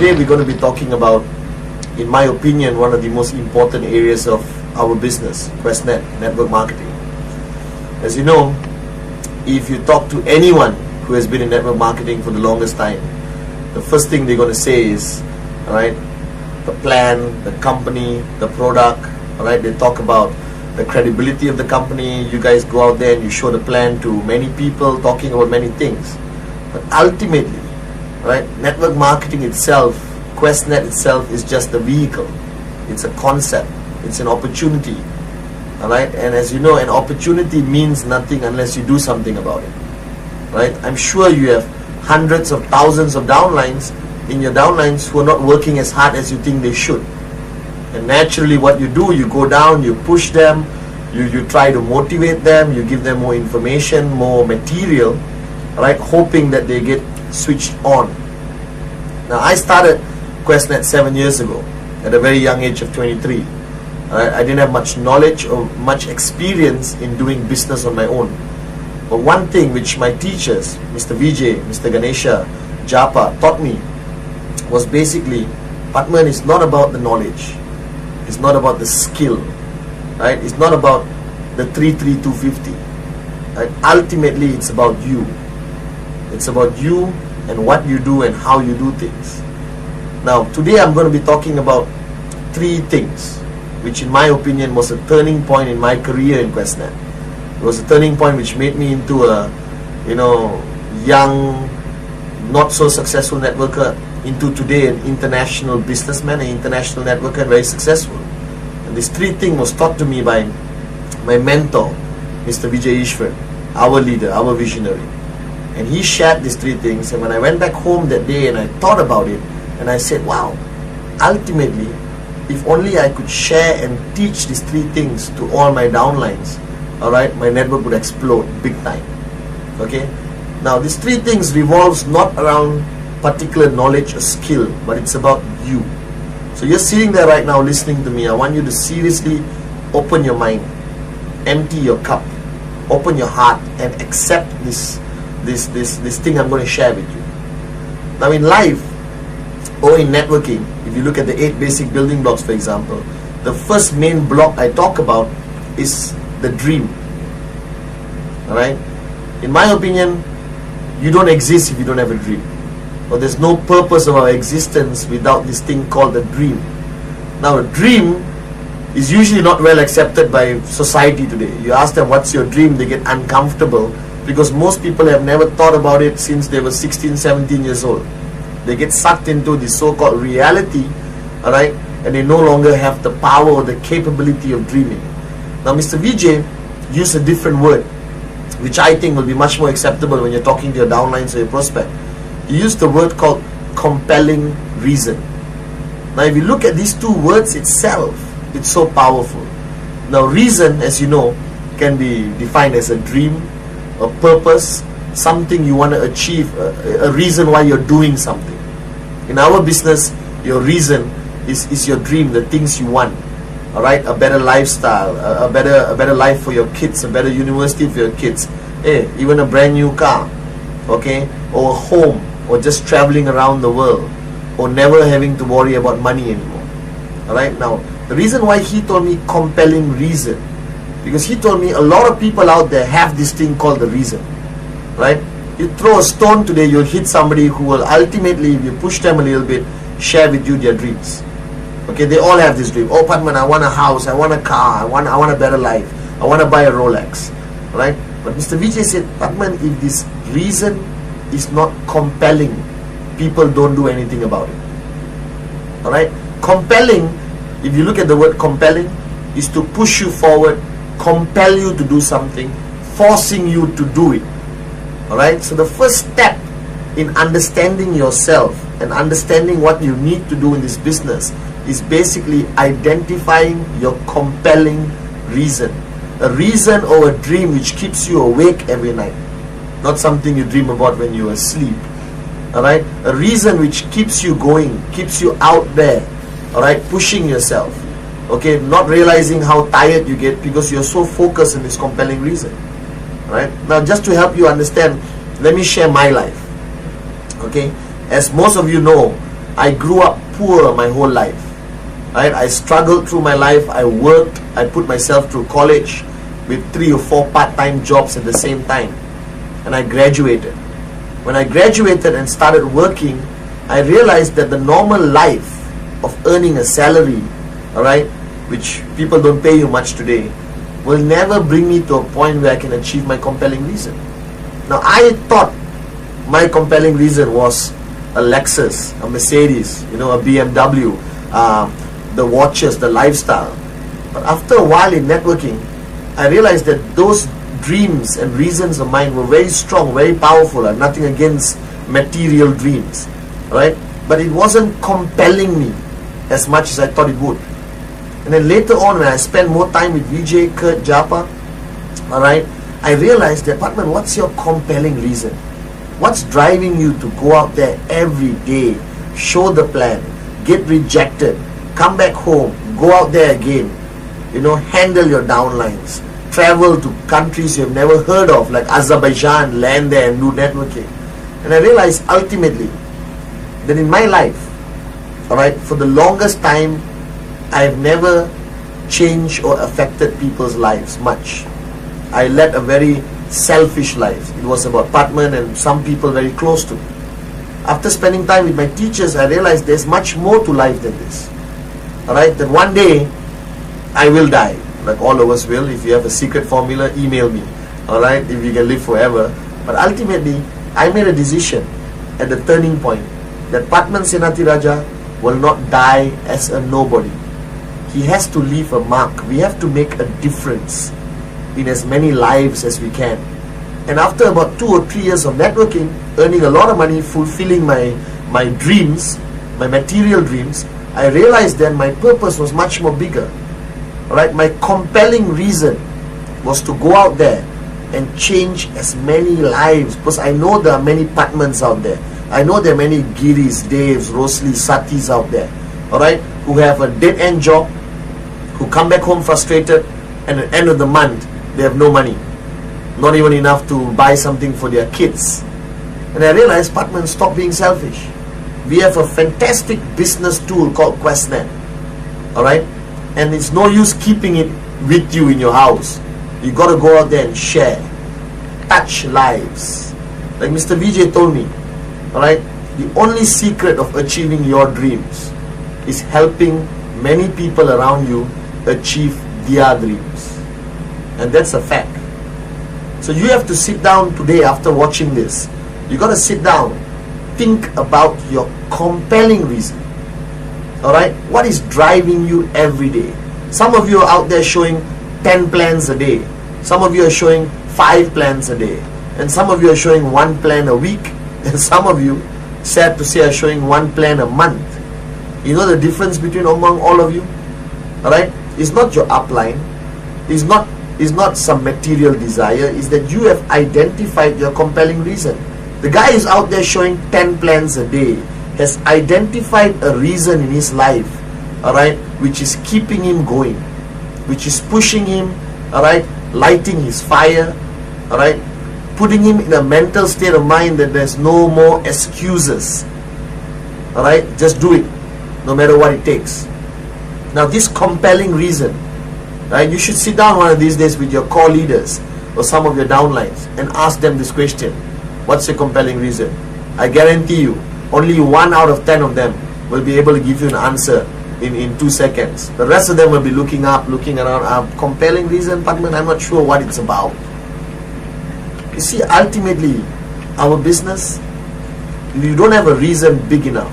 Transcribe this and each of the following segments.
today we're going to be talking about, in my opinion, one of the most important areas of our business, QuestNet, network marketing. As you know, if you talk to anyone who has been in network marketing for the longest time, the first thing they're going to say is, all right, the plan, the company, the product, all right, they talk about the credibility of the company. You guys go out there and you show the plan to many people, talking about many things. But ultimately, right, network marketing itself, QuestNet itself, is just a vehicle. It's a concept. It's an opportunity. All right, and as you know, an opportunity means nothing unless you do something about it. Right? I'm sure you have hundreds of thousands of downlines in your downlines who are not working as hard as you think they should. And naturally, what you do, you go down, you push them, you try to motivate them, you give them more information, more material, right, hoping that they get switched on. Now, I started QuestNet 7 years ago at a very young age of 23. I didn't have much knowledge or much experience in doing business on my own. But one thing which my teachers, Mr. Vijay, Mr. Ganesha, Japa, taught me was basically, Patman, is not about the knowledge. It's not about the skill. Right? It's not about the 33250. Right? Ultimately, it's about you. It's about you and what you do and how you do things. Now, today I'm going to be talking about 3 things, which in my opinion was a turning point in my career in QuestNet. It was a turning point which made me into a, young, not so successful networker, into today an international businessman, an international networker, and very successful. And this 3 thing was taught to me by my mentor, Mr. Vijay Ishwar, our leader, our visionary. And he shared these 3 things, and when I went back home that day and I thought about it, and I said, wow, ultimately, if only I could share and teach these 3 things to all my downlines, alright, my network would explode big time. Okay? Now, these 3 things revolves not around particular knowledge or skill, but it's about you. So you're sitting there right now listening to me. I want you to seriously open your mind, empty your cup, open your heart, and accept this thing I'm going to share with you. Now, in life or in networking, if you look at the 8 basic building blocks, for example, the first main block I talk about is the dream. Alright? In my opinion, you don't exist if you don't have a dream. Or there's no purpose of our existence without this thing called a dream. Now, a dream is usually not well accepted by society today. You ask them, what's your dream? They get uncomfortable because most people have never thought about it since they were 16, 17 years old. They get sucked into the so-called reality, alright, and they no longer have the power or the capability of dreaming. Now, Mr. Vijay used a different word, which I think will be much more acceptable when you're talking to your downlines or your prospect. He used the word called compelling reason. Now, if you look at these 2 words itself, it's so powerful. Now, reason, as you know, can be defined as a dream, a purpose, something you want to achieve, a reason why you're doing something. In our business, your reason is your dream, the things you want. Alright, a better lifestyle, a better life for your kids, a better university for your kids, even a brand new car, okay, or a home, or just traveling around the world, or never having to worry about money anymore. Alright, now, the reason why he told me compelling reason, because he told me a lot of people out there have this thing called the reason. Right? You throw a stone today, you'll hit somebody who will ultimately, if you push them a little bit, share with you their dreams. Okay, they all have this dream. Oh, Padman, I want a house, I want a car, I want a better life, I want to buy a Rolex. Right? But Mr. Vijay said, Padman, if this reason is not compelling, people don't do anything about it. Alright? Compelling, if you look at the word compelling, is to push you forward, compel you to do something, forcing you to do it. Alright, so the first step in understanding yourself and understanding what you need to do in this business is basically identifying your compelling reason. A reason or a dream which keeps you awake every night. Not something you dream about when you're asleep. Alright, a reason which keeps you going, keeps you out there. Alright, pushing yourself. Okay, not realizing how tired you get because you're so focused on this compelling reason. Right? Now, just to help you understand, let me share my life. Okay, as most of you know, I grew up poor my whole life. Right? I struggled through my life. I worked. I put myself through college with 3 or 4 part-time jobs at the same time. And I graduated. When I graduated and started working, I realized that the normal life of earning a salary, alright, which people don't pay you much today, will never bring me to a point where I can achieve my compelling reason. Now, I thought my compelling reason was a Lexus, a Mercedes, a BMW, the watches, the lifestyle. But after a while in networking, I realized that those dreams and reasons of mine were very strong, very powerful. I have nothing against material dreams, right? But it wasn't compelling me as much as I thought it would. And then later on, when I spent more time with Vijay, Kurt, Japa, alright, I realized that, Patman, what's your compelling reason? What's driving you to go out there every day, show the plan, get rejected, come back home, go out there again, handle your downlines, travel to countries you've never heard of, like Azerbaijan, land there and do networking. And I realized ultimately that in my life, alright, for the longest time, I have never changed or affected people's lives much. I led a very selfish life. It was about Patman and some people very close to me. After spending time with my teachers, I realized there's much more to life than this. Alright, that one day I will die, like all of us will. If you have a secret formula, email me. Alright, if you can live forever. But ultimately, I made a decision at the turning point that Patman Senatiraja will not die as a nobody. He has to leave a mark. We have to make a difference in as many lives as we can. And after about 2 or 3 years of networking, earning a lot of money, fulfilling my dreams, my material dreams, I realized then my purpose was much more bigger. Alright, my compelling reason was to go out there and change as many lives, because I know there are many Patmans out there. I know there are many Giris, Devs, Rosli, Satis out there, alright, who have a dead-end job, who come back home frustrated, and at the end of the month, they have no money. Not even enough to buy something for their kids. And I realized, Patman, stop being selfish. We have a fantastic business tool called QuestNet, alright, and it's no use keeping it with you in your house. You got to go out there and share, touch lives. Like Mr. Vijay told me, alright, the only secret of achieving your dreams is helping many people around you achieve their dreams. And that's a fact. So you have to sit down today after watching this. You got to sit down, think about your compelling reason. Alright, what is driving you every day? Some of you are out there showing 10 plans a day. Some of you are showing 5 plans a day. And some of you are showing 1 plan a week. And some of you, sad to say, are showing 1 plan a month. You know the difference between among all of you? Alright? It's not your upline. It's not some material desire. It's that you have identified your compelling reason. The guy is out there showing 10 plans a day, has identified a reason in his life, alright, which is keeping him going, which is pushing him, alright, lighting his fire, alright, putting him in a mental state of mind that there's no more excuses. Alright, just do it, no matter what it takes. Now this compelling reason, right, you should sit down one of these days with your core leaders or some of your downlines and ask them this question: what's your compelling reason? I guarantee you, only 1 out of 10 of them will be able to give you an answer in 2 seconds. The rest of them will be looking up, looking around. Compelling reason, Patman, I'm not sure what it's about. You see, ultimately, our business, if you don't have a reason big enough,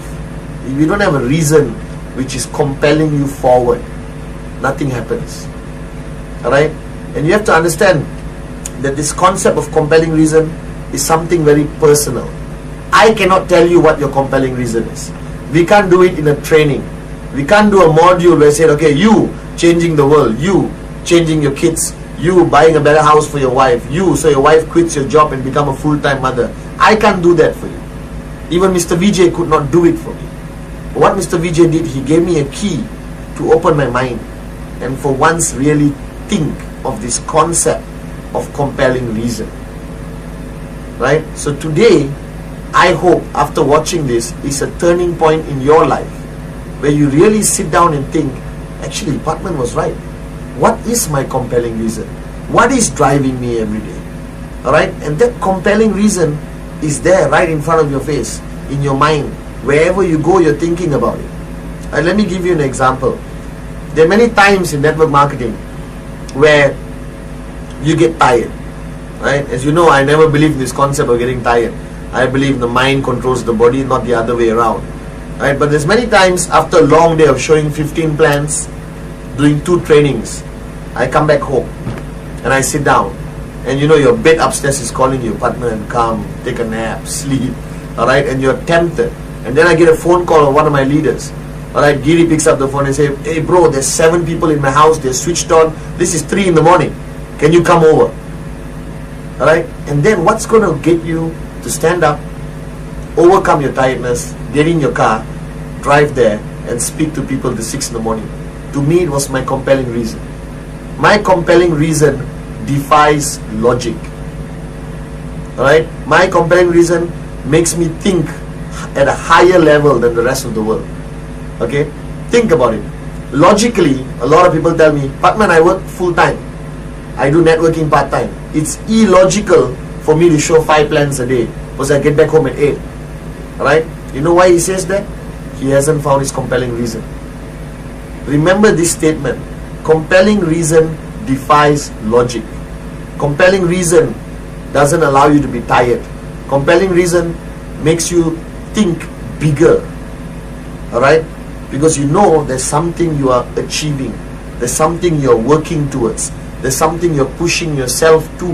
if you don't have a reason which is compelling you forward, nothing happens. Alright? And you have to understand that this concept of compelling reason is something very personal. I cannot tell you what your compelling reason is. We can't do it in a training. We can't do a module where I say, okay, you changing the world, you changing your kids, you buying a better house for your wife, so your wife quits your job and become a full-time mother. I can't do that for you. Even Mr. Vijay could not do it for me. But what Mr. Vijay did, he gave me a key to open my mind and for once really think of this concept of compelling reason. Right? So today, I hope after watching this is a turning point in your life where you really sit down and think, actually Patman was right. What is my compelling reason? What is driving me every day? Alright, and that compelling reason is there right in front of your face, in your mind. Wherever you go, you're thinking about it. And let me give you an example. There are many times in network marketing where you get tired. Right? As you know, I never believe in this concept of getting tired. I believe the mind controls the body, not the other way around. Right? But there's many times after a long day of showing 15 plans, doing 2 trainings, I come back home and I sit down, and you know your bed upstairs is calling you, Patman, come, take a nap, sleep, alright, and you're tempted. And then I get a phone call of one of my leaders. Alright, Giri picks up the phone and says, hey bro, there's 7 people in my house, they're switched on, this is 3 in the morning, can you come over? Alright, and then what's going to get you to stand up, overcome your tiredness, get in your car, drive there and speak to people till 6 in the morning? To me, it was my compelling reason. My compelling reason defies logic. Alright, my compelling reason makes me think at a higher level than the rest of the world. Okay, think about it. Logically, a lot of people tell me, Patman, I work full time, I do networking part time. It's illogical for me to show 5 plans a day because I get back home at 8. Alright, you know why he says that? He hasn't found his compelling reason. Remember this statement: compelling reason defies logic. Compelling reason doesn't allow you to be tired. Compelling reason makes you think bigger. Alright? Because you know there's something you are achieving. There's something you're working towards. There's something you're pushing yourself to.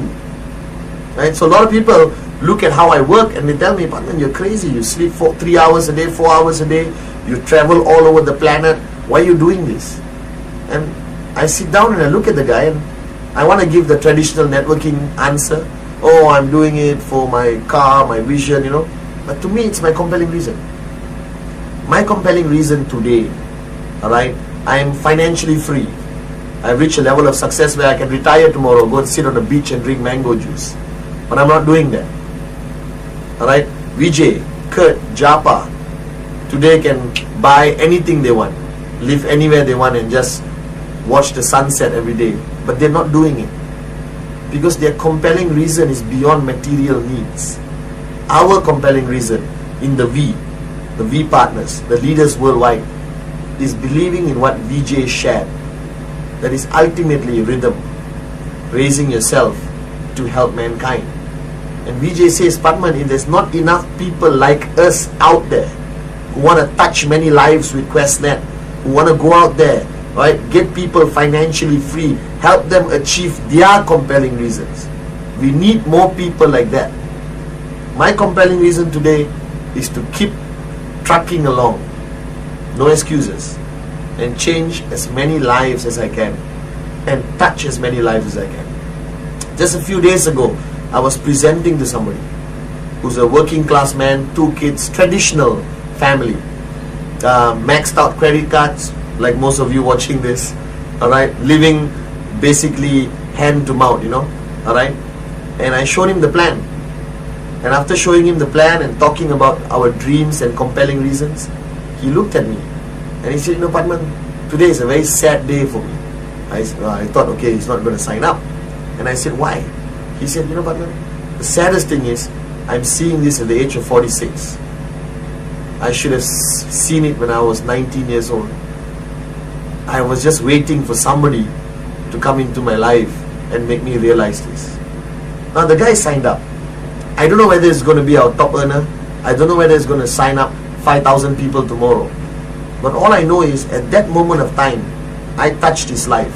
Right? So a lot of people look at how I work and they tell me, Patman, you're crazy. You sleep 3 hours a day, 4 hours a day. You travel all over the planet. Why are you doing this? And I sit down and I look at the guy and I want to give the traditional networking answer. Oh, I'm doing it for my car, my vision, you know. But to me, it's my compelling reason. My compelling reason today, alright, I am financially free. I've reached a level of success where I can retire tomorrow, go and sit on the beach and drink mango juice. But I'm not doing that. Alright, Vijay, Kurt, Japa, today can buy anything they want, live anywhere they want and just watch the sunset every day. But they're not doing it because their compelling reason is beyond material needs. Our compelling reason in the V partners, the leaders worldwide, is believing in what Vijay shared. That is ultimately rhythm, raising yourself to help mankind. And Vijay says, Patman, if there's not enough people like us out there who want to touch many lives with QuestNet, who want to go out there, right, get people financially free, help them achieve their compelling reasons. We need more people like that. My compelling reason today is to keep trucking along, no excuses, and change as many lives as I can and touch as many lives as I can. Just a few days ago, I was presenting to somebody who's a working class man, 2 kids, traditional family, maxed out credit cards, like most of you watching this, alright, living basically hand to mouth, you know, alright, and I showed him the plan. And after showing him the plan and talking about our dreams and compelling reasons, he looked at me and he said, you know, Patman, today is a very sad day for me. I thought, okay, he's not going to sign up. And I said, why? He said, you know, Patman, the saddest thing is I'm seeing this at the age of 46. I should have seen it when I was 19 years old. I was just waiting for somebody to come into my life and make me realize this. Now the guy signed up. I don't know whether it's going to be our top earner. I don't know whether it's going to sign up 5,000 people tomorrow. But all I know is at that moment of time, I touched his life.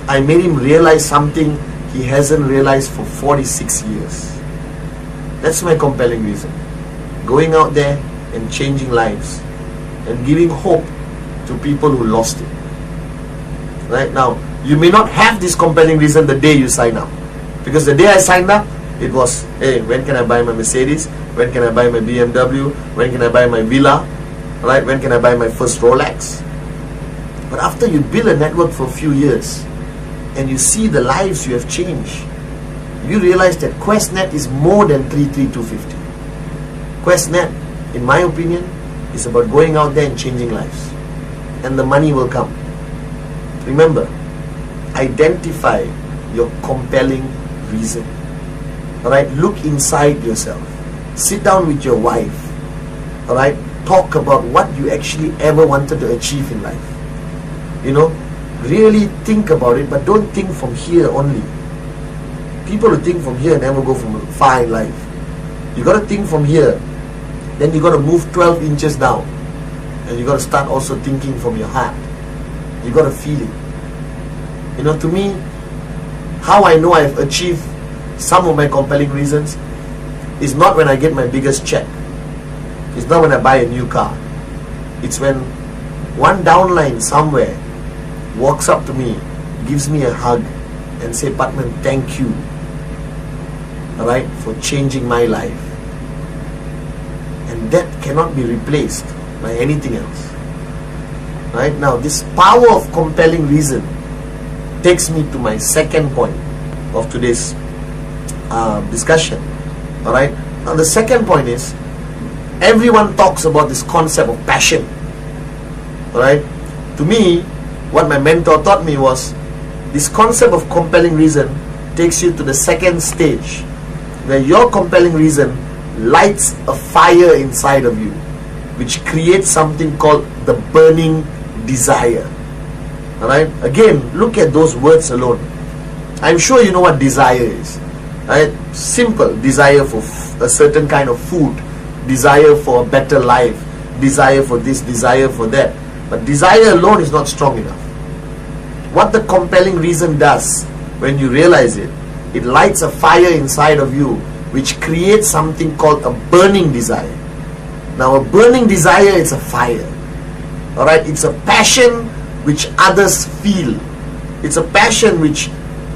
I made him realize something he hasn't realized for 46 years. That's my compelling reason. Going out there and changing lives and giving hope to people who lost it. Right now, you may not have this compelling reason the day you sign up. Because the day I signed up, it was, hey, when can I buy my Mercedes? When can I buy my BMW? When can I buy my villa? Right? When can I buy my first Rolex? But after you build a network for a few years and you see the lives you have changed, you realize that QuestNet is more than 33250. QuestNet, in my opinion, is about going out there and changing lives. And the money will come. Remember, identify your compelling reason. Alright, look inside yourself. Sit down with your wife. Alright, talk about what you actually ever wanted to achieve in life. You know, really think about it, but don't think from here only. People who think from here never go from far in life. You got to think from here, then you got to move 12 inches down, and you got to start also thinking from your heart. You got to feel it. You know, to me, how I know I've achieved some of my compelling reasons is not when I get my biggest check. It's not when I buy a new car. It's when one downline somewhere walks up to me, gives me a hug, and say, Patman, thank you, alright, for changing my life. And that cannot be replaced by anything else. Right now, this power of compelling reason takes me to my second point of today's discussion. Alright, now the second point is, everyone talks about this concept of passion. Alright, to me, what my mentor taught me was, this concept of compelling reason takes you to the second stage, where your compelling reason lights a fire inside of you, which creates something called the burning desire. Alright, again, look at those words alone. I'm sure you know what desire is. Right? Simple. Desire for a certain kind of food, desire for a better life, desire for this, desire for that. But desire alone is not strong enough. What the compelling reason does, when you realize it, it lights a fire inside of you, which creates something called a burning desire. Now, a burning desire is a fire. Alright, it's a passion which others feel. It's a passion which,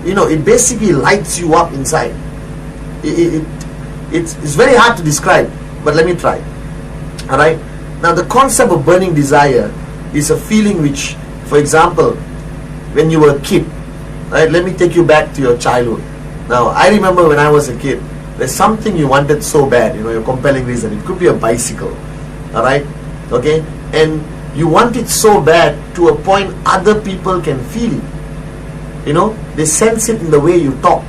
you know, it basically lights you up inside. It's very hard to describe, but let me try. Alright, now the concept of burning desire is a feeling which, for example, when you were a kid, right? Let me take you back to your childhood. Now, I remember when I was a kid, there's something you wanted so bad, you know, your compelling reason. It could be a bicycle, alright, okay? And you want it so bad to a point other people can feel it. You know, they sense it in the way you talk.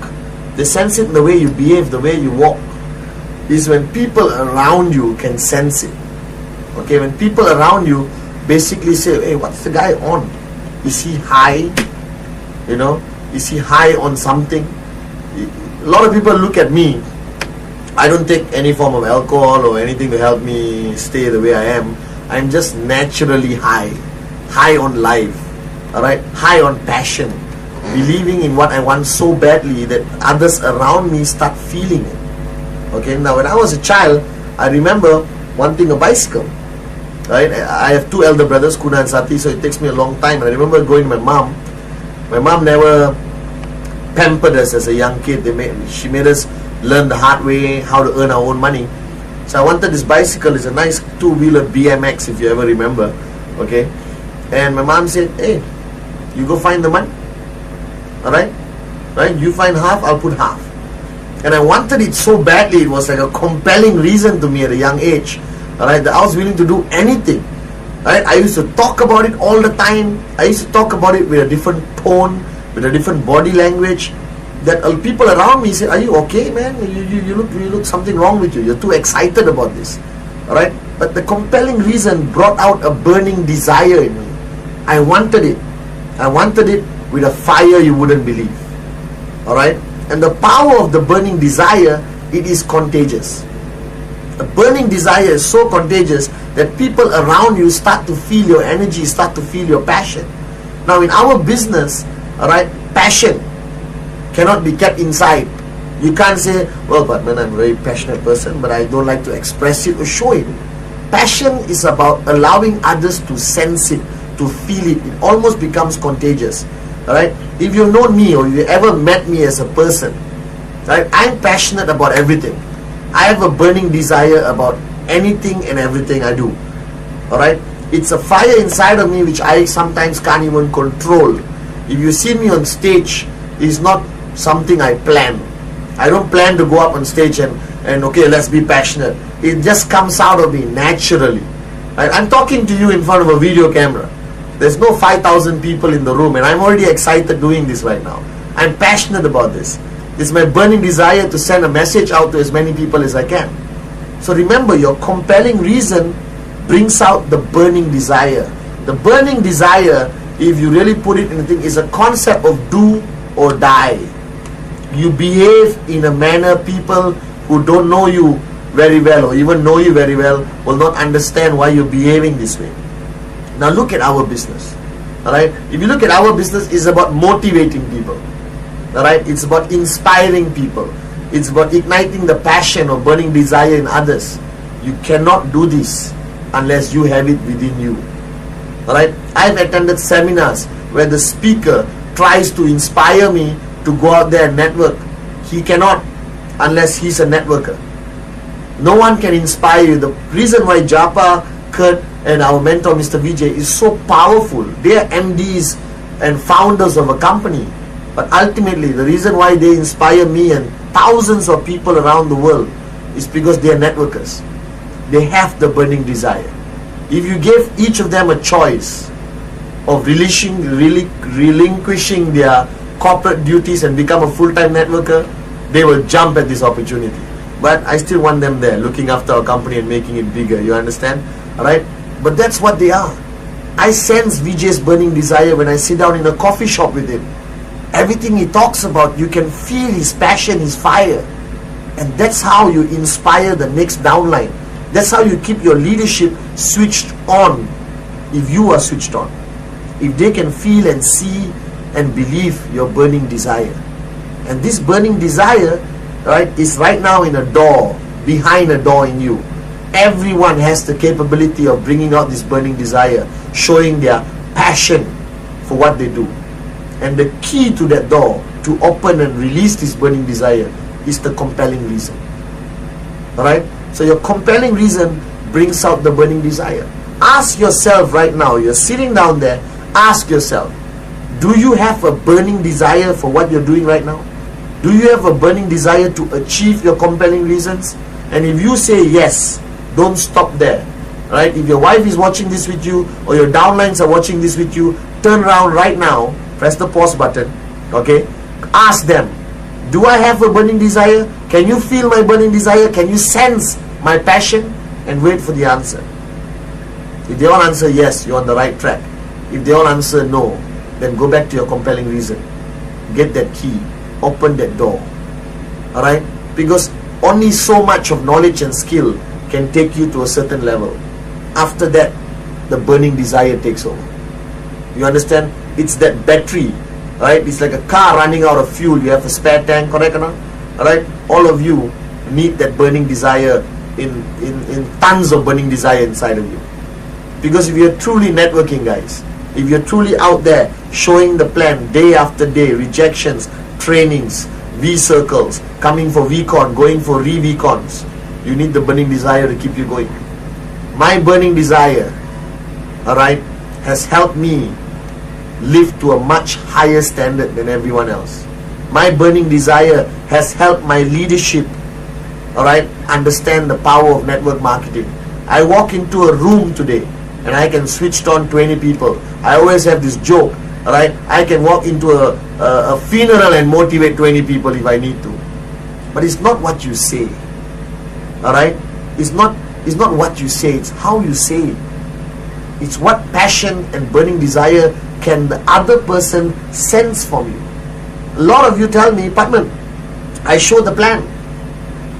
They sense it in the way you behave, the way you walk. Is when people around you can sense it. Okay, when people around you basically say, hey, what's the guy on? Is he high? You know, is he high on something? A lot of people look at me. I don't take any form of alcohol or anything to help me stay the way I am. I'm just naturally high on life, alright, high on passion, believing in what I want so badly that others around me start feeling it. Okay, now when I was a child, I remember wanting a bicycle. Right? I have two elder brothers, Kuna and Sati, so it takes me a long time. And I remember going to my mom. My mom never pampered us as a young kid. She made us learn the hard way how to earn our own money. So I wanted this bicycle. It's a nice two-wheeler BMX, if you ever remember. Okay, and my mom said, hey, you go find the money. Alright? Right? You find half, I'll put half. And I wanted it so badly. It was like a compelling reason to me at a young age. Alright, that I was willing to do anything. Right? I used to talk about it all the time. I used to talk about it with a different tone, with a different body language. That people around me said, are you okay, man? You look something wrong with you. You're too excited about this. Alright? But the compelling reason brought out a burning desire in me. I wanted it. I wanted it with a fire you wouldn't believe. Alright? And the power of the burning desire, it is contagious. A burning desire is so contagious that people around you start to feel your energy, start to feel your passion. Now in our business, alright, passion cannot be kept inside. You can't say, well, but man, I'm a very passionate person, but I don't like to express it or show it. Passion is about allowing others to sense it, to feel it. It almost becomes contagious. Alright, if you've known me or you ever met me as a person, right, I'm passionate about everything. I have a burning desire about anything and everything I do. Alright, it's a fire inside of me which I sometimes can't even control. If you see me on stage, it's not something I plan. I don't plan to go up on stage and and okay, let's be passionate. It just comes out of me naturally. Right? I'm talking to you in front of a video camera. There's no 5,000 people in the room, and I'm already excited doing this right now. I'm passionate about this. It's my burning desire to send a message out to as many people as I can. So remember, your compelling reason brings out the burning desire. The burning desire, if you really put it in the thing, is a concept of do or die. You behave in a manner people who don't know you very well or even know you very well will not understand why you're behaving this way. Now look at our business. Alright? If you look at our business, it's about motivating people. Alright? It's about inspiring people. It's about igniting the passion or burning desire in others. You cannot do this unless you have it within you. Alright? I've attended seminars where the speaker tries to inspire me to go out there and network. He cannot unless he's a networker. No one can inspire you. The reason why Japa, Kurt, and our mentor Mr. Vijay is so powerful, they are MDs and founders of a company, but ultimately the reason why they inspire me and thousands of people around the world is because they are networkers. They have the burning desire. If you give each of them a choice of relinquishing their corporate duties and become a full-time networker, they will jump at this opportunity. But I still want them there, looking after our company and making it bigger. You understand? Alright? But that's what they are. I sense Vijay's burning desire when I sit down in a coffee shop with him. Everything he talks about, you can feel his passion, his fire. And that's how you inspire the next downline. That's how you keep your leadership switched on. If you are switched on. If they can feel and see and believe your burning desire. And this burning desire, right, is right now in a door, behind a door in you. Everyone has the capability of bringing out this burning desire, showing their passion for what they do. And the key to that door, to open and release this burning desire, is the compelling reason. Alright? So your compelling reason brings out the burning desire. Ask yourself right now, you're sitting down there, ask yourself, do you have a burning desire for what you're doing right now? Do you have a burning desire to achieve your compelling reasons? And if you say yes, don't stop there. Right? If your wife is watching this with you, or your downlines are watching this with you, turn around right now, press the pause button, okay? Ask them, do I have a burning desire? Can you feel my burning desire? Can you sense my passion? And wait for the answer. If they all answer yes, you're on the right track. If they all answer no, then go back to your compelling reason. Get that key. Open that door. Alright? Because only so much of knowledge and skill can take you to a certain level. After that, the burning desire takes over. You understand? It's that battery. Right? It's like a car running out of fuel. You have a spare tank, correct or not? Alright? All of you need that burning desire in tons of burning desire inside of you. Because if you're truly networking, guys, if you're truly out there showing the plan day after day, rejections, trainings, V-circles, coming for VCon, going for re-VCons, you need the burning desire to keep you going. My burning desire, alright, has helped me live to a much higher standard than everyone else. My burning desire has helped my leadership, alright, understand the power of network marketing. I walk into a room today and I can switch on 20 people. I always have this joke, alright, I can walk into a funeral and motivate 20 people if I need to. But it's not what you say. Alright? It's not what you say, it's how you say it. It's what passion and burning desire can the other person sense from you. A lot of you tell me, Patman, I show the plan.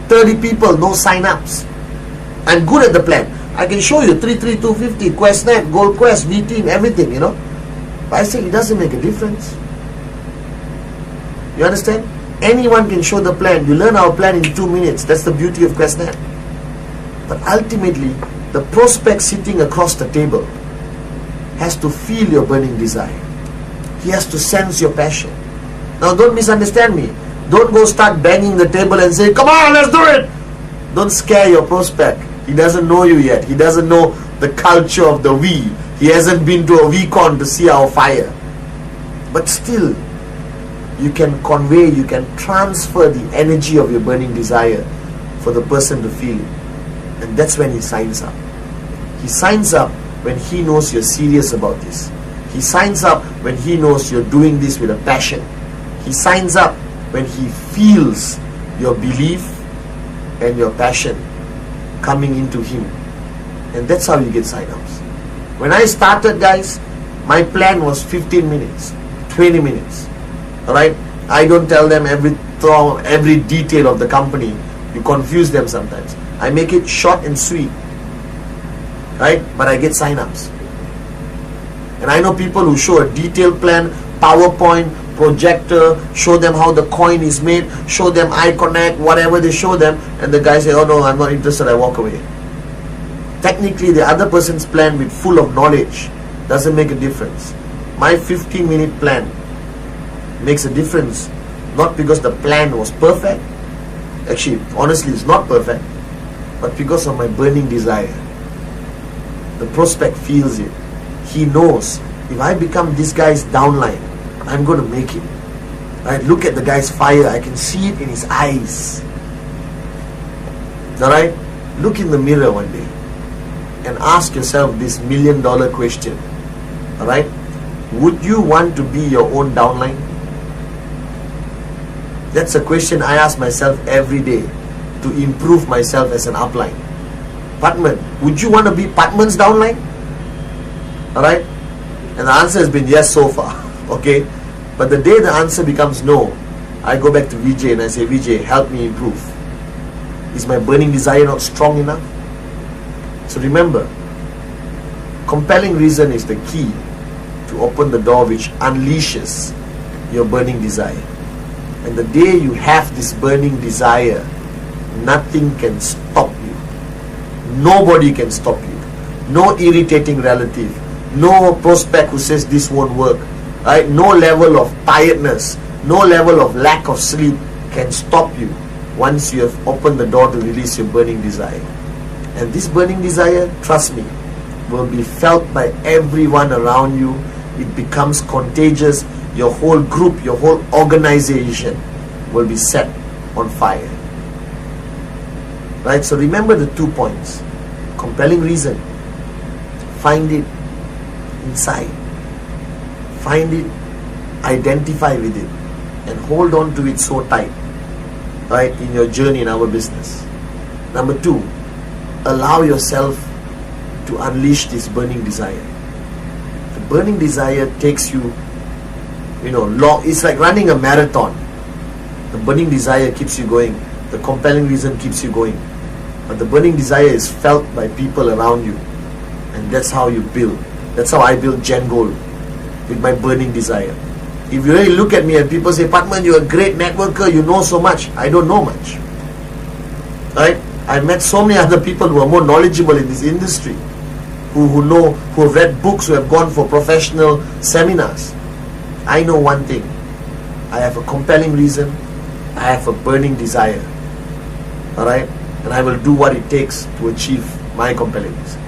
30 people, no sign-ups. I'm good at the plan. I can show you 33250, QuestNet, Gold Quest, V-Team, everything, you know. But I say it doesn't make a difference. You understand? Anyone can show the plan. You learn our plan in 2 minutes. That's the beauty of QuestNet. But ultimately, the prospect sitting across the table has to feel your burning desire. He has to sense your passion. Now don't misunderstand me. Don't go start banging the table and say, come on, let's do it. Don't scare your prospect. He doesn't know you yet. He doesn't know the culture of the we. He hasn't been to a VCon to see our fire. But still, you can convey, you can transfer the energy of your burning desire for the person to feel it. And that's when he signs up. He signs up when he knows you're serious about this. He signs up when he knows you're doing this with a passion. He signs up when he feels your belief and your passion coming into him. And that's how you get sign-ups. When I started, guys, my plan was 15 minutes, 20 minutes. Alright? I don't tell them every detail of the company. You confuse them sometimes. I make it short and sweet. Right? But I get sign-ups. And I know people who show a detailed plan, PowerPoint, projector, show them how the coin is made, show them eye connect, whatever they show them, and the guy say, oh no, I'm not interested, I walk away. Technically, the other person's plan with full of knowledge doesn't make a difference. My 15-minute plan makes a difference, not because the plan was perfect. Actually, honestly, it's not perfect, but because of my burning desire. The prospect feels it. He knows, if I become this guy's downline, I'm going to make it. Right? Look at the guy's fire. I can see it in his eyes. Alright? Look in the mirror one day and ask yourself this $1 million question. Alright? Would you want to be your own downline? That's a question I ask myself every day to improve myself as an upline. Patman, would you want to be Patman's downline? Alright? And the answer has been yes so far. Okay? But the day the answer becomes no, I go back to Vijay and I say, Vijay, help me improve. Is my burning desire not strong enough? So remember, compelling reason is the key to open the door which unleashes your burning desire. And the day you have this burning desire, nothing can stop you. Nobody can stop you. No irritating relative. No prospect who says this won't work. Right? No level of tiredness, no level of lack of sleep can stop you once you have opened the door to release your burning desire. And this burning desire, trust me, will be felt by everyone around you. It becomes contagious. Your whole group, your whole organization will be set on fire. Right? So remember the 2 points. Compelling reason. Find it inside. Find it, identify with it, and hold on to it so tight, right, in your journey in our business. Number 2, allow yourself to unleash this burning desire. The burning desire takes you, long. It's like running a marathon. The burning desire keeps you going. The compelling reason keeps you going. But the burning desire is felt by people around you. And that's how you build. That's how I build Gen Gold. With my burning desire. If you really look at me and people say, Patman, you're a great networker, you know so much. I don't know much. Right? I've met so many other people who are more knowledgeable in this industry, who know, who have read books, who have gone for professional seminars. I know one thing. I have a compelling reason. I have a burning desire. Alright? And I will do what it takes to achieve my compelling reason.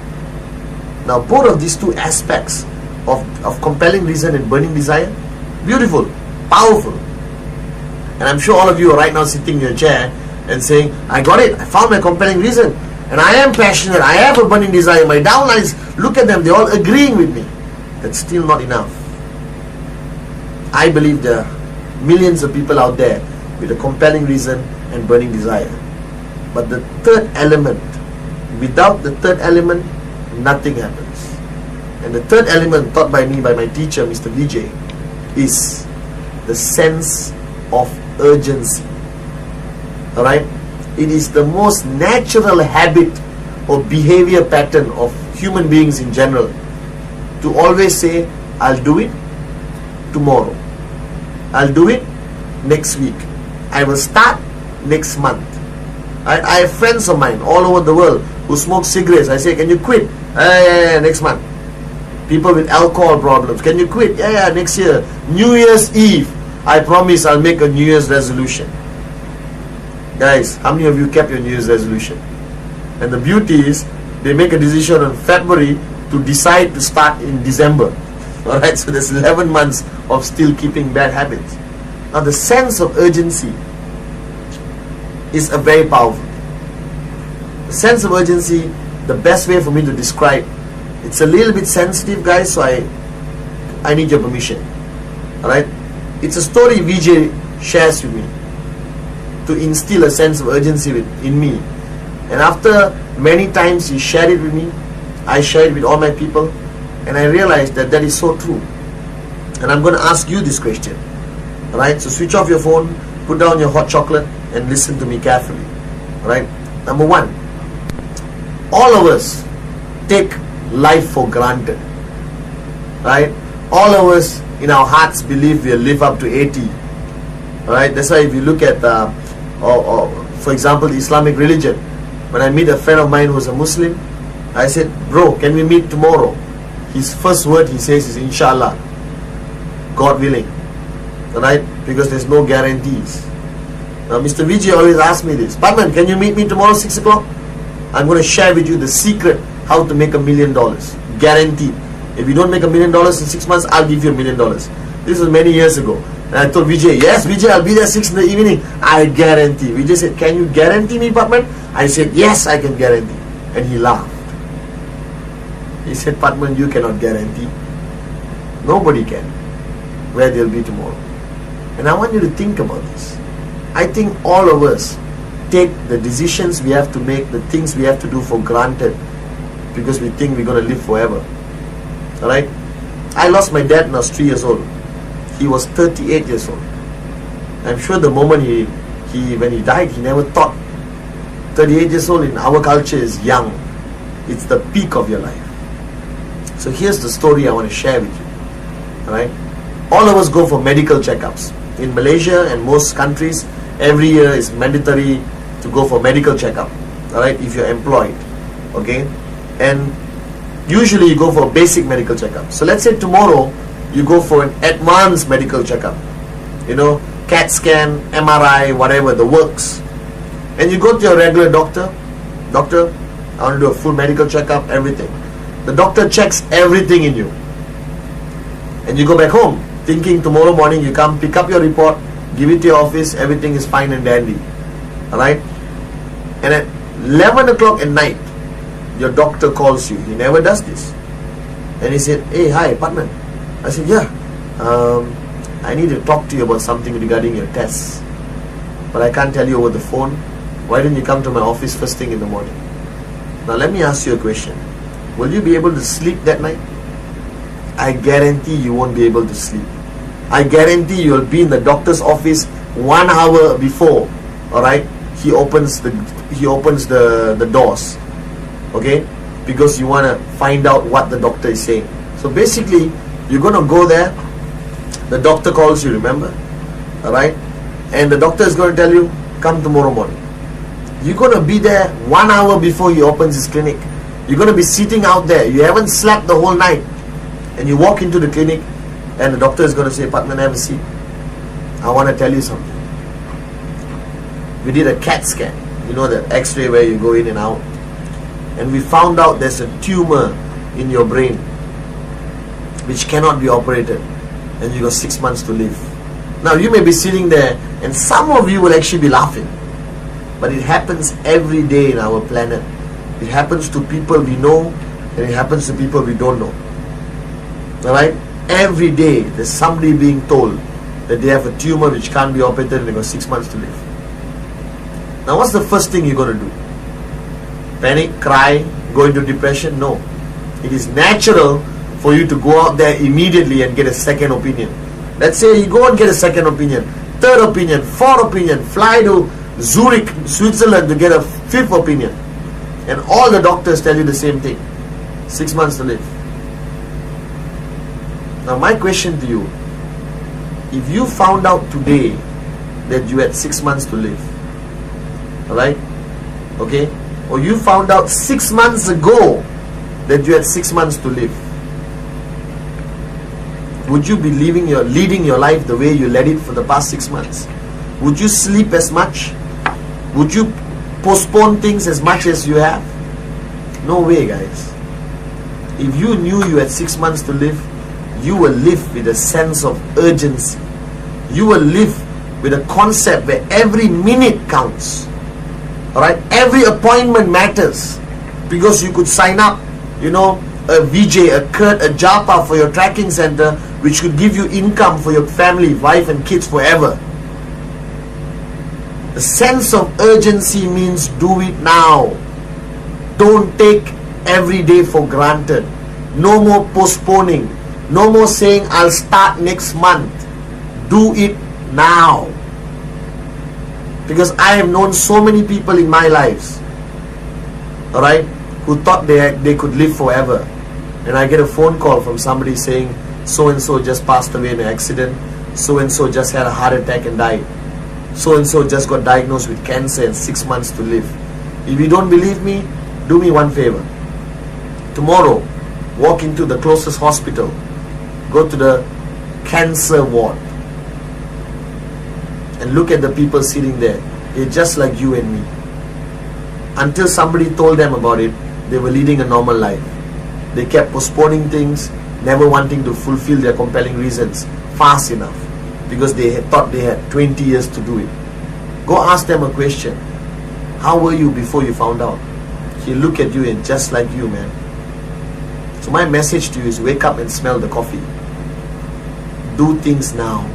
Now, both of these 2 aspects of compelling reason and burning desire, beautiful, powerful. And I'm sure all of you are right now sitting in your chair and saying, I got it, I found my compelling reason, and I am passionate, I have a burning desire. My downlines, look at them, they're all agreeing with me. That's still not enough. I believe there are millions of people out there with a compelling reason and burning desire. But the third element, without the third element, nothing happens. And the third element taught by me, by my teacher, Mr. Vijay, is the sense of urgency. Alright? It is the most natural habit or behavior pattern of human beings in general to always say, I'll do it tomorrow. I'll do it next week. I will start next month. I have friends of mine all over the world who smoke cigarettes. I say, can you quit? Yeah, next month. People with alcohol problems, can you quit? Yeah, next year. New Year's Eve, I promise I'll make a New Year's resolution. Guys, how many of you kept your New Year's resolution? And the beauty is, they make a decision in February to decide to start in December. Alright, so there's 11 months of still keeping bad habits. Now the sense of urgency is a very powerful thing. The sense of urgency, the best way for me to describe, it's a little bit sensitive, guys, so I need your permission. Alright? It's a story Vijay shares with me to instill a sense of urgency in me. And after many times he shared it with me, I shared it with all my people, and I realized that that is so true. And I'm going to ask you this question. Alright? So switch off your phone, put down your hot chocolate, and listen to me carefully. Alright? Number one, all of us take life for granted. Right? All of us in our hearts believe we'll live up to 80. Alright? That's why if you look at, for example, the Islamic religion, when I meet a friend of mine who's a Muslim, I said, bro, can we meet tomorrow? His first word he says is Inshallah, God willing. Alright? Because there's no guarantees. Now Mr. Vijay always asks me this, Padman, can you meet me tomorrow 6 o'clock? I'm going to share with you the secret how to make $1 million. Guaranteed. If you don't make $1 million in 6 months, I'll give you $1 million. This was many years ago. And I told Vijay, yes Vijay, I'll be there 6 in the evening. I guarantee. Vijay said, can you guarantee me, Padman? I said, yes, I can guarantee. And he laughed. He said, Padman, you cannot guarantee. Nobody can where they'll be tomorrow. And I want you to think about this. I think all of us take the decisions we have to make, the things we have to do for granted because we think we're going to live forever. Alright? I lost my dad when I was 3 years old. He was 38 years old. I'm sure the moment when he died, he never thought. 38 years old in our culture is young. It's the peak of your life. So here's the story I want to share with you. Alright? All of us go for medical checkups. In Malaysia and most countries, every year is mandatory to go for medical checkup. Alright? If you're employed. Okay? And usually you go for a basic medical checkup. So let's say tomorrow you go for an advanced medical checkup. You know, CAT scan, MRI, whatever, the works. And you go to your regular doctor. Doctor, I want to do a full medical checkup, everything. The doctor checks everything in you. And you go back home thinking tomorrow morning you come, pick up your report, give it to your office, everything is fine and dandy. Alright? And at 11 o'clock at night, your doctor calls you. He never does this. And he said, hey, hi, Padman. I said, yeah, I need to talk to you about something regarding your tests. But I can't tell you over the phone. Why don't you come to my office first thing in the morning? Now let me ask you a question. Will you be able to sleep that night? I guarantee you won't be able to sleep. I guarantee you'll be in the doctor's office 1 hour before. Alright? He opens the doors. Okay? Because you want to find out what the doctor is saying. So basically, you're going to go there. The doctor calls you, remember? Alright? And the doctor is going to tell you, come tomorrow morning. You're going to be there 1 hour before he opens his clinic. You're going to be sitting out there. You haven't slept the whole night. And you walk into the clinic and the doctor is going to say, Padman, have a seat. I want to tell you something. We did a CAT scan. You know that X-ray where you go in and out. And we found out there's a tumor in your brain which cannot be operated. And you got 6 months to live. Now you may be sitting there and some of you will actually be laughing. But it happens every day in our planet. It happens to people we know and it happens to people we don't know. Alright? Every day there's somebody being told that they have a tumor which can't be operated and they got 6 months to live. Now what's the first thing you're going to do? Panic, cry, go into depression? No. It is natural for you to go out there immediately and get a second opinion. Let's say you go and get a second opinion, third opinion, fourth opinion, fly to Zurich, Switzerland to get a fifth opinion. And all the doctors tell you the same thing. 6 months to live. Now my question to you, if you found out today that you had 6 months to live, alright, okay, or you found out 6 months ago that you had 6 months to live, would you be leading your life the way you led it for the past 6 months? Would you sleep as much? Would you postpone things as much as you have? No way, guys. If you knew you had 6 months to live, you will live with a sense of urgency. You will live with a concept where every minute counts. Alright, every appointment matters, because you could sign up, a VJ, a Kurt, a Japa for your tracking center, which could give you income for your family, wife and kids forever. The sense of urgency means do it now. Don't take every day for granted. No more postponing. No more saying I'll start next month. Do it now. Because I have known so many people in my lives, alright, who thought they could live forever. And I get a phone call from somebody saying so and so just passed away in an accident, so and so just had a heart attack and died, so and so just got diagnosed with cancer and 6 months to live. If you don't believe me, do me one favor. Tomorrow, walk into the closest hospital, go to the cancer ward, and look at the people sitting there. They're just like you and me. Until somebody told them about it, they were leading a normal life. They kept postponing things, never wanting to fulfill their compelling reasons fast enough, because they had thought they had 20 years to do it. Go ask them a question. How were you before you found out? He'll look at you and just like you, man. So my message to you is wake up and smell the coffee. Do things now.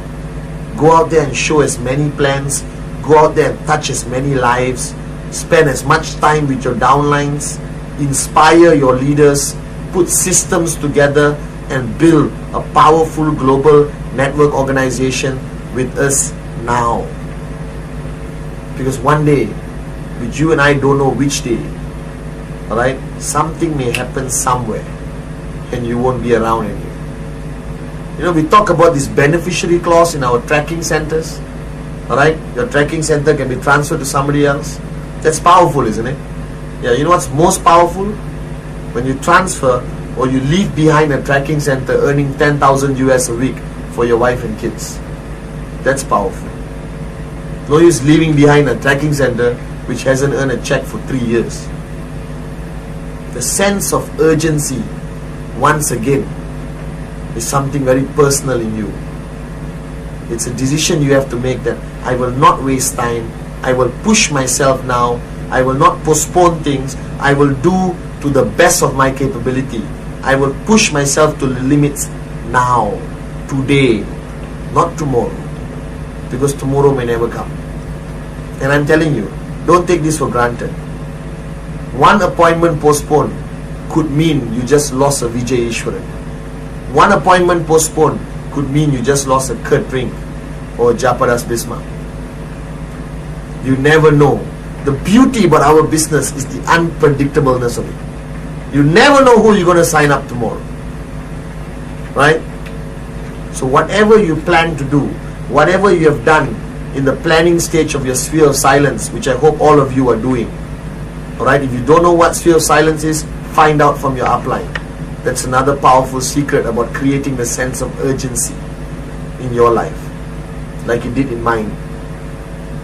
Go out there and show as many plans. Go out there and touch as many lives. Spend as much time with your downlines. Inspire your leaders. Put systems together and build a powerful global network organization with us now. Because one day, which you and I don't know which day, alright, something may happen somewhere and you won't be around anymore. We talk about this beneficiary clause in our tracking centers. Alright, your tracking center can be transferred to somebody else. That's powerful, isn't it? Yeah, you know what's most powerful? When you transfer or you leave behind a tracking center earning 10,000 US a week for your wife and kids. That's powerful. No use leaving behind a tracking center which hasn't earned a check for 3 years. The sense of urgency, once again, is something very personal in you. It's a decision you have to make that I will not waste time. I will push myself now. I will not postpone things. I will do to the best of my capability. I will push myself to the limits now, today, not tomorrow, because tomorrow may never come. And I'm telling you, don't take this for granted. One appointment postponed could mean you just lost a Vijay Ishwaran. One appointment postponed could mean you just lost a Kurt Ring or Japadas Bismarck. You never know. The beauty about our business is the unpredictableness of it. You never know who you're going to sign up tomorrow. Right? So whatever you plan to do, whatever you have done in the planning stage of your sphere of silence, which I hope all of you are doing. Alright, if you don't know what sphere of silence is, find out from your upline. That's another powerful secret about creating the sense of urgency in your life, like it did in mine.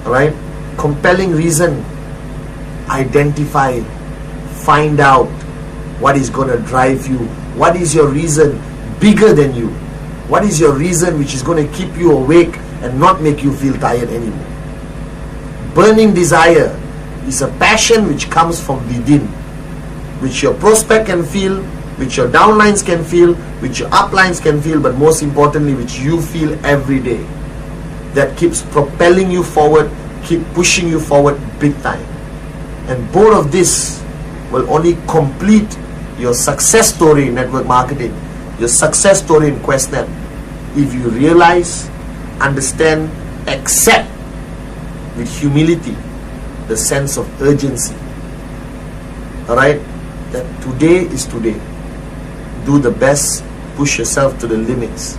Alright? Compelling reason. Identify, find out what is going to drive you. What is your reason bigger than you? What is your reason which is going to keep you awake and not make you feel tired anymore? Burning desire is a passion which comes from within, which your prospect can feel, which your downlines can feel, which your uplines can feel, but most importantly, which you feel every day. That keeps propelling you forward, keep pushing you forward big time. And both of this will only complete your success story in network marketing, your success story in QuestNet, if you realize, understand, accept with humility the sense of urgency. Alright? That today is today. Do the best, push yourself to the limits.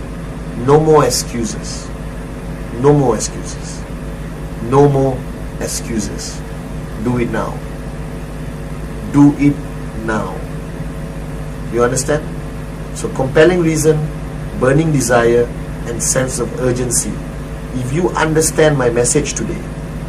No more excuses. No more excuses. No more excuses. Do it now. Do it now. You understand? So compelling reason, burning desire, and sense of urgency. If you understand my message today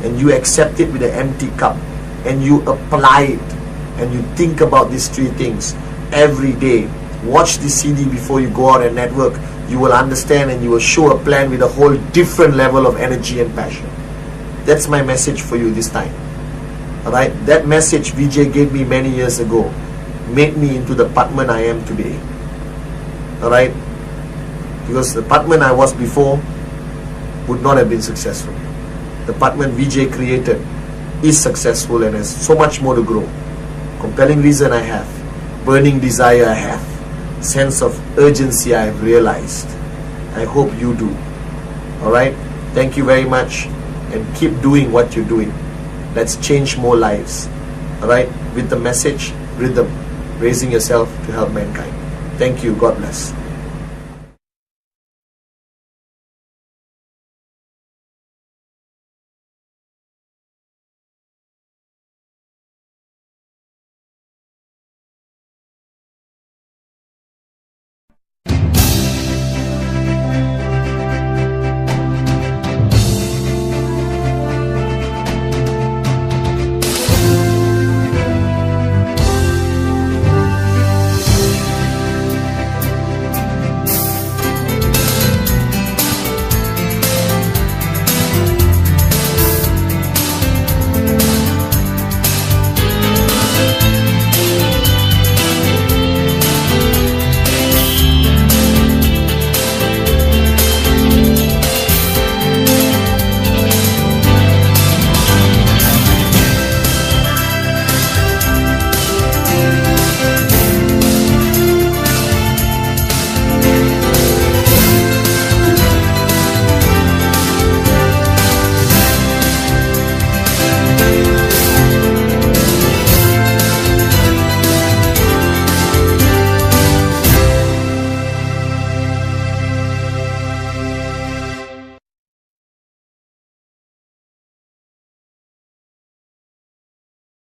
and you accept it with an empty cup and you apply it and you think about these three things every day, watch this CD before you go out and network, you will understand and you will show a plan with a whole different level of energy and passion. That's my message for you this time. Alright, that message Vijay gave me many years ago made me into the Padman I am today. Alright, because the Padman I was before would not have been successful. The Padman Vijay created is successful and has so much more to grow. Compelling reason I have, burning desire I have, sense of urgency I have realized. I hope you do. Alright, thank you very much, and keep doing what you're doing. Let's change more lives. Alright, with the message, rhythm, raising yourself to help mankind. Thank you. God bless.